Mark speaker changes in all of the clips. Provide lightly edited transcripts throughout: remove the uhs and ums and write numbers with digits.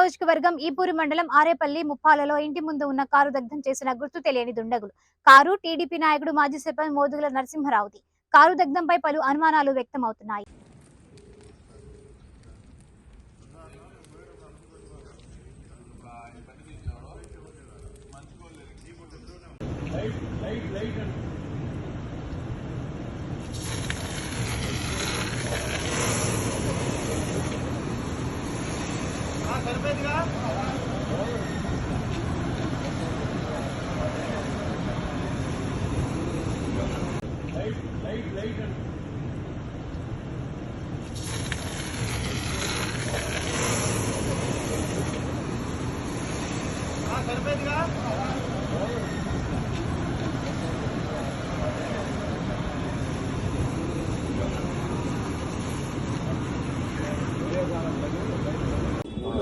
Speaker 1: నియోజకవర్గం ఈపూరు మండలం ఆరేపల్లి ముప్పాలలో ఇంటి ముందు ఉన్న కారు దగ్ధం చేసిన గుర్తు తెలియని దుండగులు. కారు టీడీపీ నాయకుడు మాజీ సర్పంచ్ మోదుగుల నరసింహరావుది. కారు దగ్ధంపై పలు అనుమానాలు వ్యక్తమవుతున్నాయి.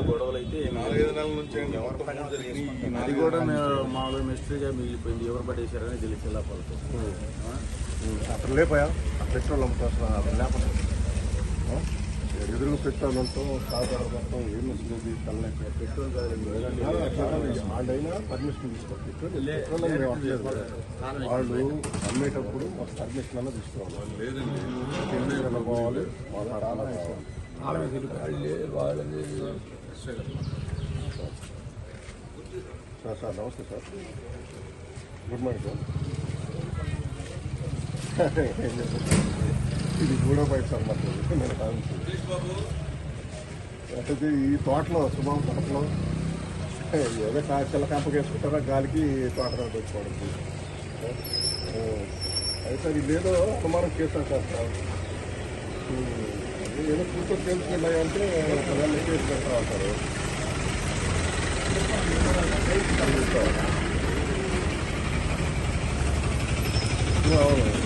Speaker 2: గొడవలు అయితే 4-5 నెలల నుంచి అది కూడా మామూలుగా మిస్టరీగా మిగిలిపోయింది. ఎవరు పడేశారని తెలిసి ఎలా పడుతుంది
Speaker 3: అక్కడ లేపాయా పెట్రోల్ అమ్ముతారు అక్కడ లేకపోతే ఎదురుగా పెట్రోల్ ఉంటాం కాదు మొత్తం ఏం వస్తుంది తనలేక పెట్రోల్ వాళ్ళైనా పర్మిషన్ తీసుకోవాలి. పెట్రోల్ మేము అట్లేదు వాళ్ళు అమ్మేటప్పుడు మాకు పర్మిషన్ అన్న తీసుకోవాలి. పోవాలి మాట్లాడాలి. సార్ నమస్తే సార్, గుడ్ మార్నింగ్ సార్. ఇది కూడా బయట సార్ మాకు నేను అయితే ఈ తోటలో శుభం తోటలో ఏదో చిల్ల కంపకి వేసుకుంటారా గాలికి తోట పెట్టుకోవడం. అయితే ఇది ఏదో సుమారు చేశాను సార్. ఏదో కూర్చొని తెలుసుకున్నాయంటే పిల్లలు కేసు పెడతా ఉంటారు. అవును